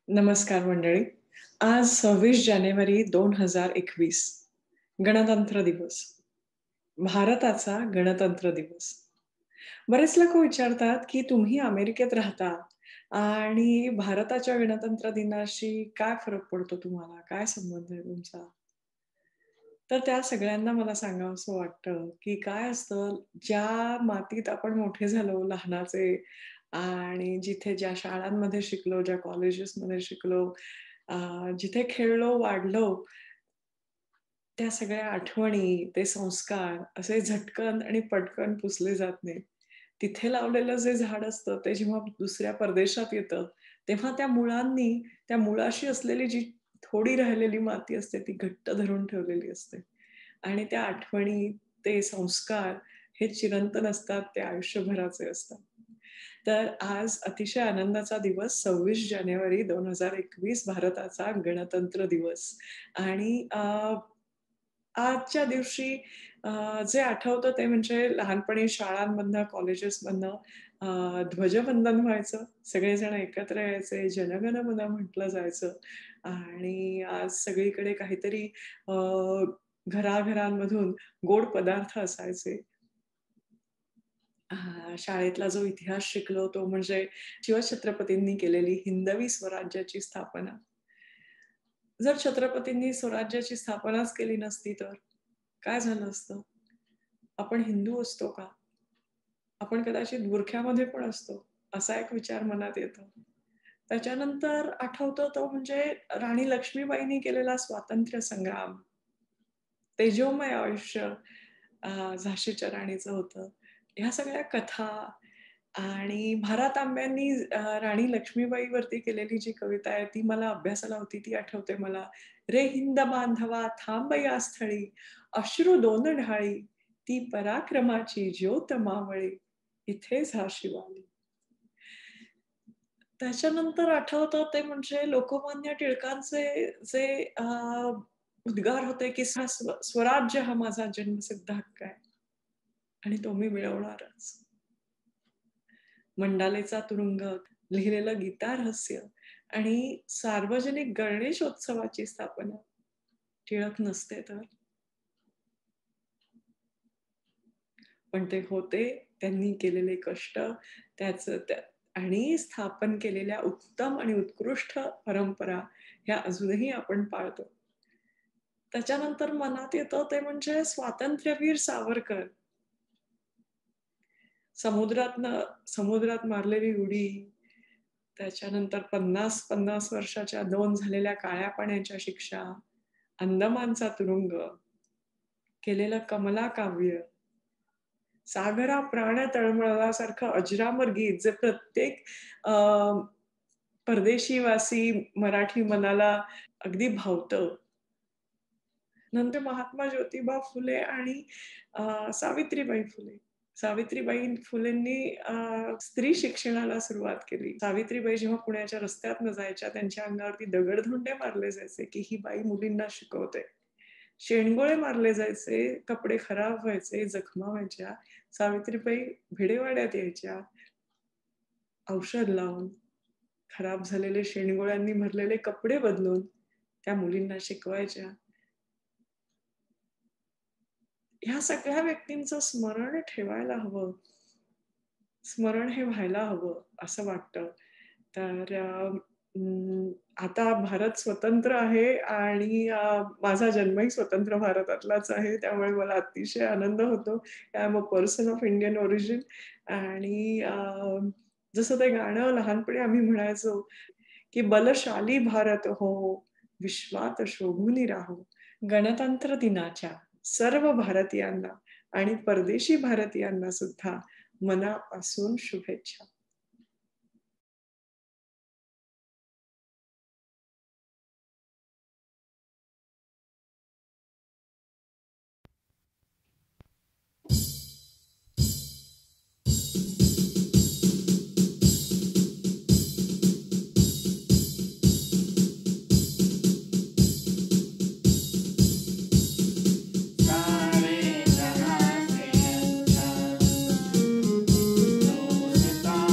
नमस्कार मंडळी. आज 26 जानेवारी 2021 गणतंत्र दिवस. भारताचा गणतंत्र दिवस. बरेच लोकं विचारतात, की तुम्ही अमेरिकेत राहता आणि भारताच्या गणतंत्र दिनाशी काय फरक पडतो तुम्हाला? काय संबंध आहे तुमचा? तर त्या सगळ्यांना मला सांगावसं वाटतं, की काय असतं, ज्या मातीत आपण मोठे झालो लहानाचे आणि जिथे ज्या शाळांमध्ये शिकलो, ज्या कॉलेजेसमध्ये शिकलो, अ, जिथे खेळलो, वाढलो, त्या सगळ्या आठवणी, ते संस्कार असे झटकन आणि पटकन पुसले जात नाहीत. तिथे लावलेलं जे झाड असतं, ते जेव्हा दुसऱ्या परदेशात येतं, तेव्हा त्या मुळांनी, त्या मुळाशी असलेली जी थोडी राहिलेली माती असते, ती घट्ट धरून ठेवलेली असते. आणि त्या आठवणी, ते संस्कार हे चिरंतन असतात, ते आयुष्यभराचे असतात. तर आज अतिशय आनंदाचा दिवस 26 जानेवारी 2021 भारताचा गणतंत्र दिवस आणि आजच्या दिवशी जे आठवतं ते म्हणजे लहानपणी शाळांमधनं, कॉलेजेसमधनं ध्वजवंदन व्हायचं. सगळेजण एकत्र यायचे, जनगण मन म्हटलं जायचं आणि आज सगळीकडे काहीतरी अ, घराघरांमधून गोड पदार्थ असायचे. शाळेतला जो इतिहास शिकलो तो म्हणजे शिवछत्रपतींनी केलेली हिंदवी स्वराज्याची स्थापना. जर छत्रपतींनी स्वराज्याची स्थापनाच केली नसती तर काय झालं असतं? आपण हिंदू असतो का? आपण कदाचित बुरख्यामध्ये पण असतो, असा एक विचार मनात येतो. त्याच्यानंतर आठवतं तो म्हणजे राणी लक्ष्मीबाईंनी केलेला स्वातंत्र्य संग्राम. तेजोमय आयुष्य झाशीच्या राणीचं होतं. ह्या सगळ्या कथा आणि भारत आंब्यांनी राणी लक्ष्मीबाईवरती केलेली जी कविता आहे, ती मला अभ्यासाला होती, ती आठवते मला. "रे हिंद बांधवा थांब या स्थळी, अश्रू दोन ढाळी, ती पराक्रमाची ज्योत मावळे, इथे झाशी वाली." त्याच्यानंतर आठवतं ते म्हणजे लोकमान्य टिळकांचे जे उद्गार होते, की स्वराज्य हा माझा जन्मसिद्ध हक्क आहे आणि तो मी मिळवणारच. मंडालेचा तुरुंग, लिहिलेलं गीतारहस्य आणि सार्वजनिक गणेशोत्सवाची स्थापना. टिळक नसते तर. पण ते होते, त्यांनी केलेले कष्ट, त्याचं त्या आणि स्थापन केलेल्या उत्तम आणि उत्कृष्ट परंपरा ह्या अजूनही आपण पाळतो. त्याच्यानंतर मनात येतं ते म्हणजे स्वातंत्र्यवीर सावरकर. समुद्रात मारलेली उडी, त्याच्यानंतर 50-50 वर्षाच्या 2 झालेल्या काळ्या पाण्याच्या शिक्षा, अंदमानचा तुरुंग, केलेलं कमला काव्य, सागरा प्राण तळमळासारखं अजरामर गीत जे प्रत्येक अ, परदेशीवासी मराठी मनाला अगदी भावतं. नंतर महात्मा ज्योतिबा फुले आणि सावित्रीबाई फुले. सावित्रीबाई फुलेंनी स्त्री शिक्षणाला सुरुवात केली. सावित्रीबाई जेव्हा पुण्याच्या रस्त्यातनं जायच्या, त्यांच्या अंगावरती दगडधोंडे मारले जायचे, की ही बाई मुलींना शिकवते. शेणगोळे मारले जायचे, कपडे खराब व्हायचे, जखमा व्हायच्या. सावित्रीबाई भिडेवाड्यात यायच्या, औषध लावून, खराब झालेले शेणगोळ्यांनी भरलेले कपडे बदलून त्या मुलींना शिकवायच्या. ह्या सगळ्या व्यक्तींचं स्मरण ठेवायला हवं. स्मरण हे व्हायला हवं असं वाटतं. तर आता भारत स्वतंत्र आहे आणि माझा जन्मही स्वतंत्र भारतातलाच आहे. त्यामुळे मला अतिशय आनंद होतो. I am a person of Indian origin आणि जसं ते गाणं लहानपणी आम्ही म्हणायचो, की बलशाली भारत हो, विश्वात शोभूनी राहो. गणतंत्र दिनाच्या सर्व भारतीयांना आणि परदेशी भारतीयांना सुद्धा मनापासून शुभेच्छा. सारे जहां से अच्छा दोस्ताना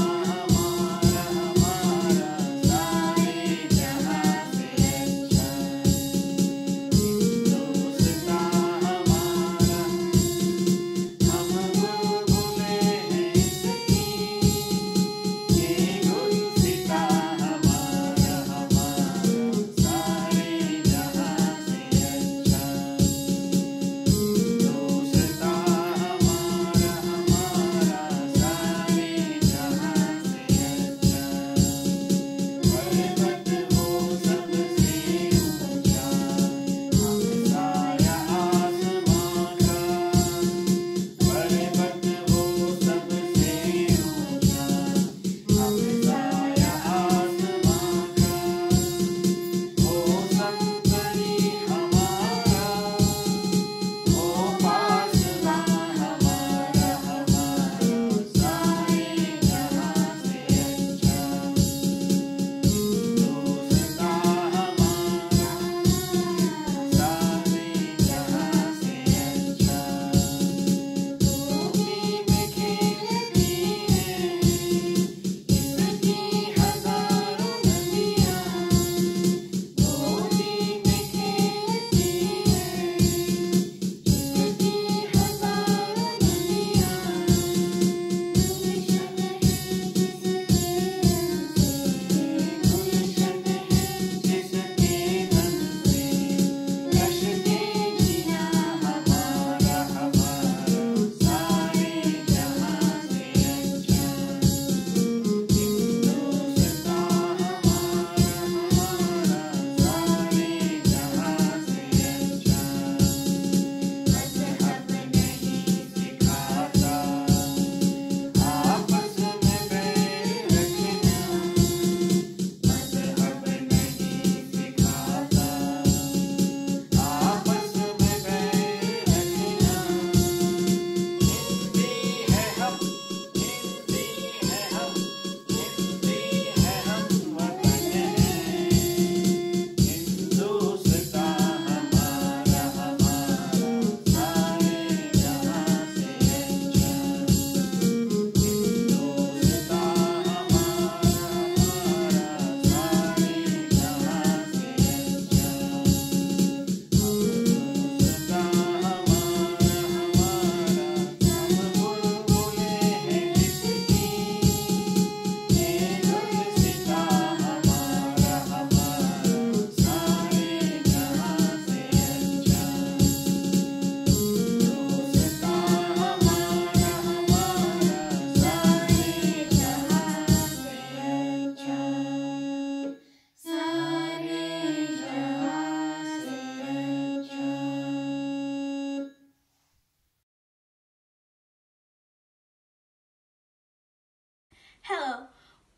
Hello,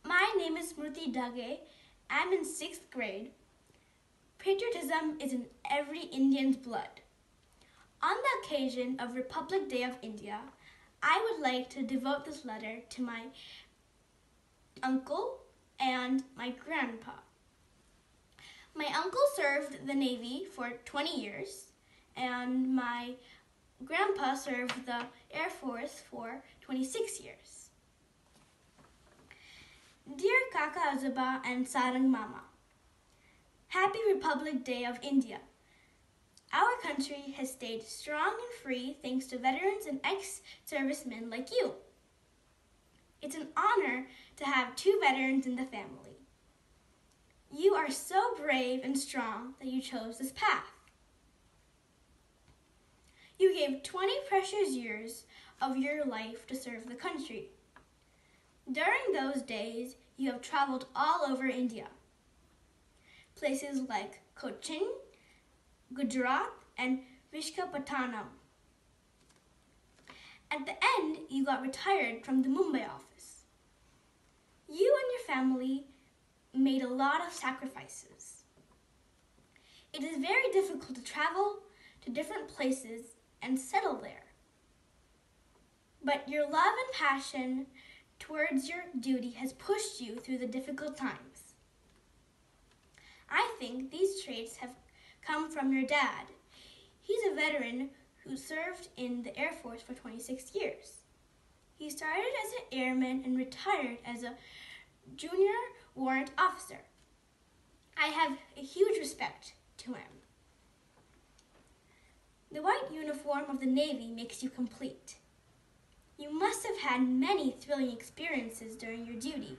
my name is Smriti Dage. I'm in 6th grade. Patriotism is in every Indian's blood. On the occasion of Republic Day of India, I would like to devote this letter to my uncle and my grandpa. My uncle served the Navy for 20 years, and my grandpa served the Air Force for 26 years. Dear Kaka Azaba and Sarang Mama, Happy Republic Day of India. Our country has stayed strong and free thanks to veterans and ex-servicemen like you. It's an honor to have 2 veterans in the family. You are so brave and strong that you chose this path. You gave 20 precious years of your life to serve the country. During those days, you have traveled all over India. Places like Cochin, Gujarat, and Visakhapatnam. At the end, you got retired from the Mumbai office. You and your family made a lot of sacrifices. It is very difficult to travel to different places and settle there. But your love and passion towards your duty has pushed you through the difficult times. I think these traits have come from your dad. He's a veteran who served in the Air Force for 26 years. He started as an airman and retired as a junior warrant officer. I have a huge respect to him. The white uniform of the Navy makes you complete. You must have had many thrilling experiences during your duty.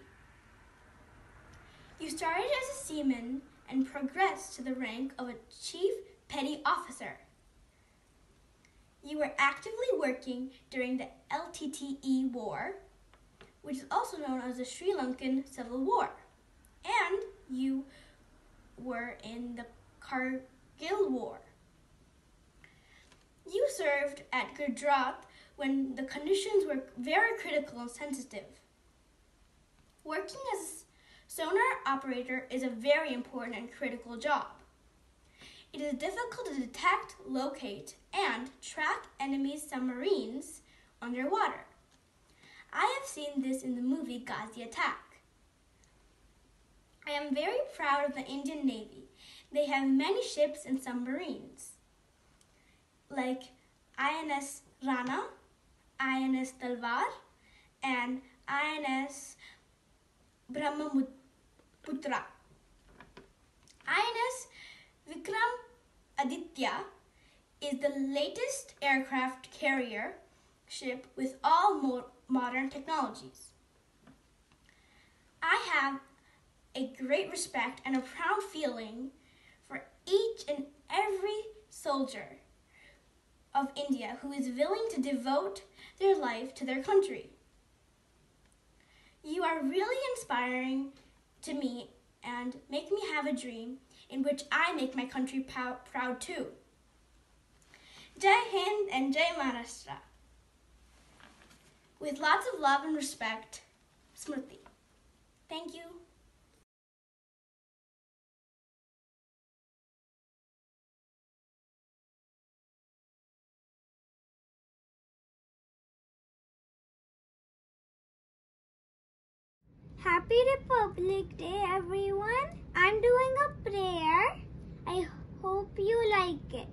You started as a seaman and progressed to the rank of a chief petty officer. You were actively working during the LTTE War, which is also known as the Sri Lankan Civil War, and you were in the Kargil War. You served at Gujarat when the conditions were very critical and sensitive. Working as a sonar operator is a very important and critical job. It is difficult to detect, locate, and track enemy submarines underwater. I have seen this in the movie Ghazi Attack. I am very proud of the Indian Navy. They have many ships and submarines, like INS Rana, INS Talwar, and INS Brahmaputra. INS Vikram Aditya is the latest aircraft carrier ship with all modern technologies. I have a great respect and a proud feeling for each and every soldier of India who is willing to devote their life to their country. You are really inspiring to me and make me have a dream in which I make my country proud too. Jai Hind and Jai Maharashtra. With lots of love and respect, Smriti. Thank you. Happy Republic Day, everyone. I'm doing a prayer. I hope you like it.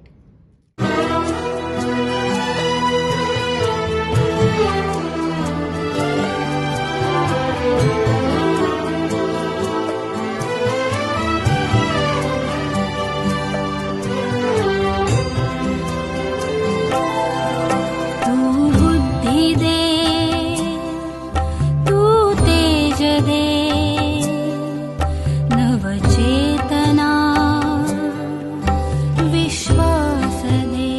चेतना विश्वास दे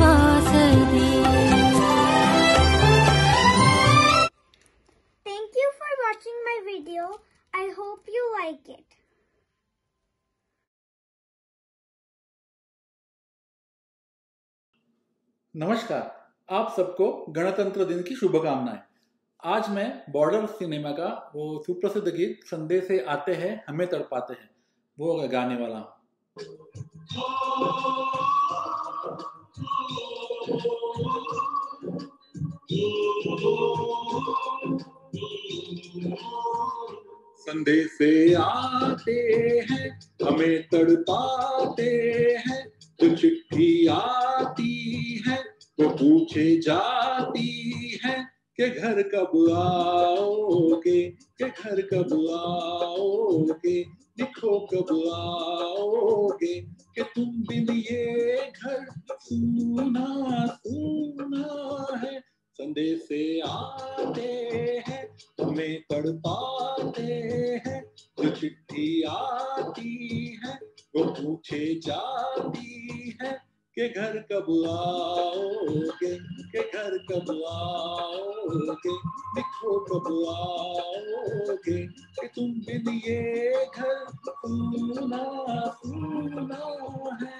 विश्वास दे। Thank you for watching my video. I hope you like it. नमस्कार, आप सबको गणतंत्र दिन की शुभकामनाएं। आज मैं बॉर्डर सिनेमा का वो सुप्रसिद्ध गीत संदेश से आते हैं हमें तड़पाते हैं वो गाने वाला हूँ। संदेश से आते हैं हमें तड़पाते हैं, जो चिट्ठी आती है वो पूछे जाती है कि घर कब आओगे, कि घर कब आओगे, लिखो कब आओगे, कि तुम बिन ये घर सूना सूना है। संदेश से आते हैं हमें तड़पाते हैं, जो चिट्ठी आती है वो पूछे जाती है कि घर कब आओगे, कि घर कब आओगे, लिखो कब आओगे, कि तुम बिन ये घर सूना सूना है।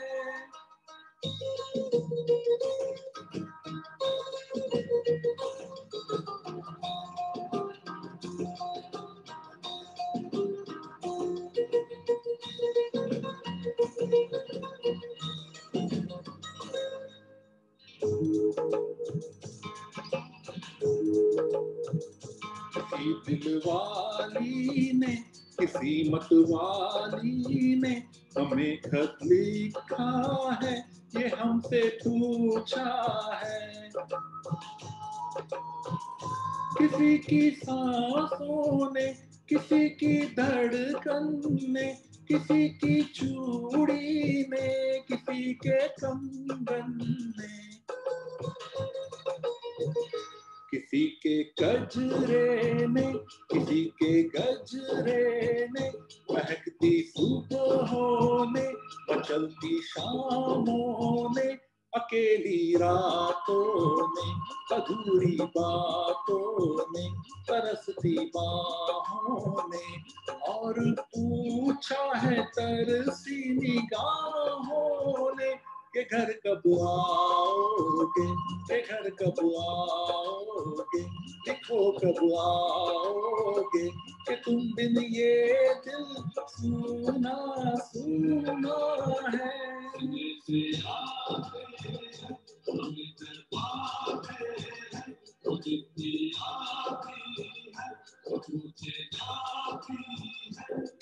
किसी दिलवाली ने, किसी मतवाली ने हमें खत लिखा है, ये हमसे पूछा है। किसी की सांसों ने, किसी की धड़कन ने, किसी की चूड़ी ने, किसी के कंगन ने, किसी के गजरे ने, किसी के गजरे ने, महकती सुबहों ने, मचलती शामों ने, अकेली रातों ने, अधूरी बातों ने, तरसती बाहों ने, और पूछा है तरसी निगाहों ने कि घर कब आओगे, कि घर कब आओगे, लिखो कब आओगे, कि तुम बिन ये दिल सूना सूना है।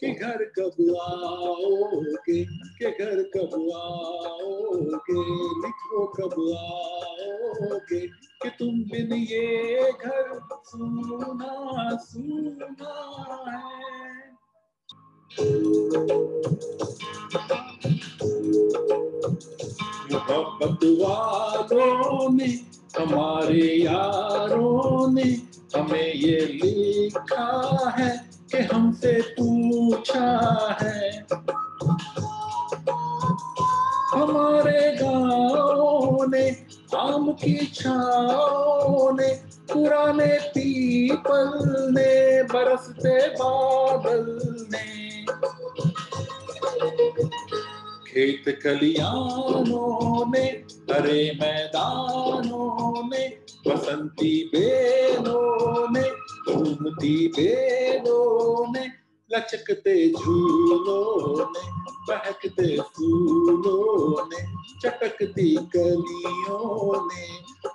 कि घर कब आओगे, कि घर कब आओगे, लिखो कब आओगे, कि तुम बिन ये घर सूना सूना है। मोहब्बत वालों ने, हमारे यारों ने हमें ये लिखा है कि हमसे पूछा है। हमारे गाँव ने, आम की छाँव ने, पुराने पीपल ने, बरसते बादल ने, खेत खलियानों ने, हरे मैदानों ने, बसंती बेलों ने, घूमती बेलों ने, लचकते झूलों ने, बहकते फूलों ने, चटकती कलियों ने,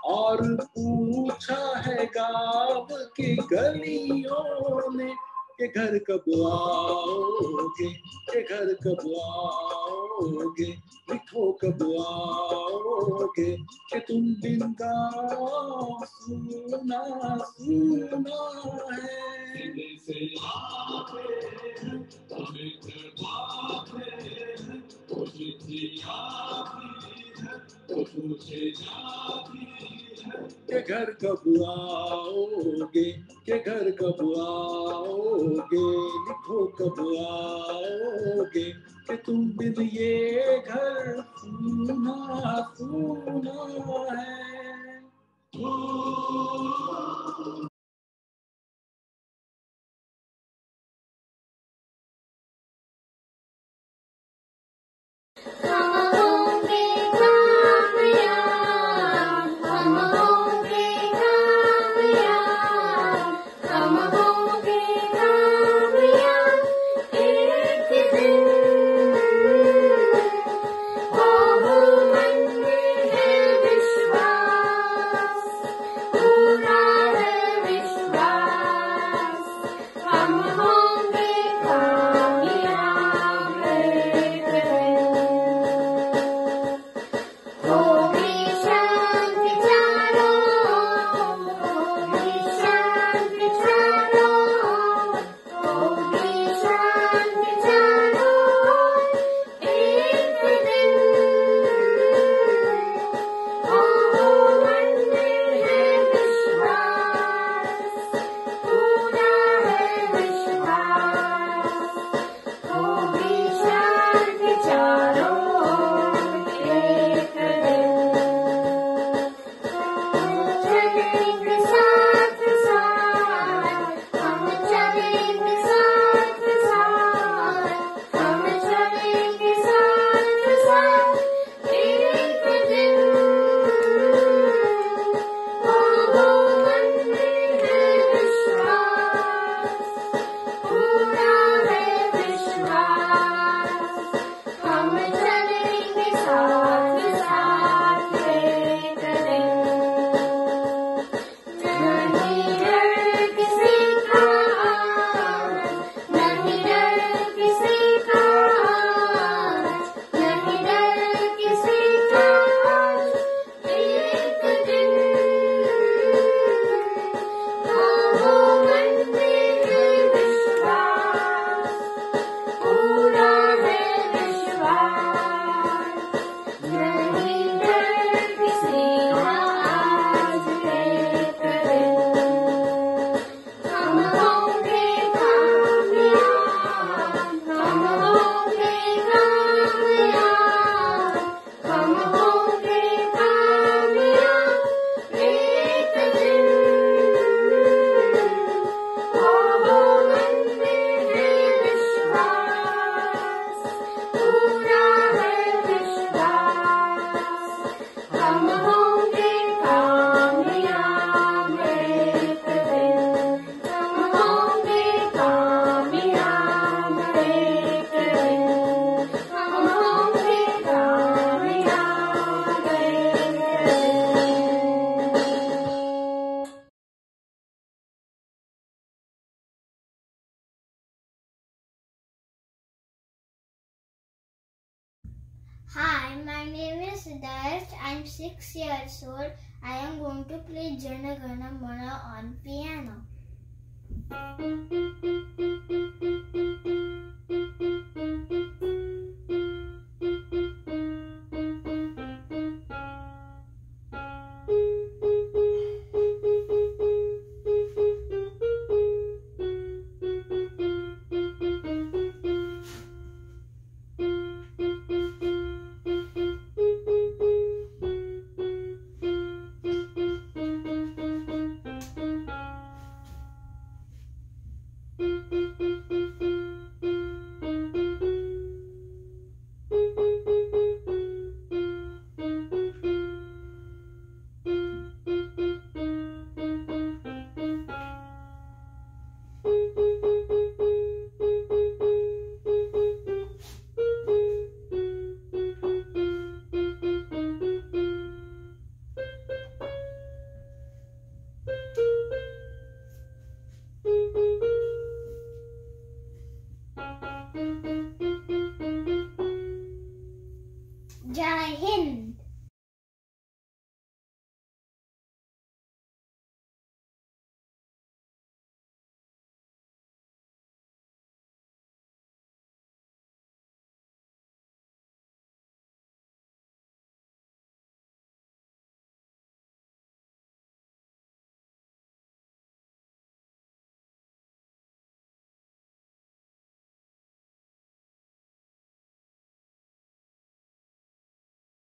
और पूछा है गाँव की गलियों ने कि घर कब आओगे, कि घर कब आओगे, लिखो कब आओगे, कि तुम बिन गाँव सूना सूना है। के घर कब आओगे, के घर कब आओगे, लिखो कब आओगे, कि तुम बिन ये घर सूना सूना है। Hi, my name is Siddharth. I'm 6 years old. I am going to play Jana Gana Mana on piano.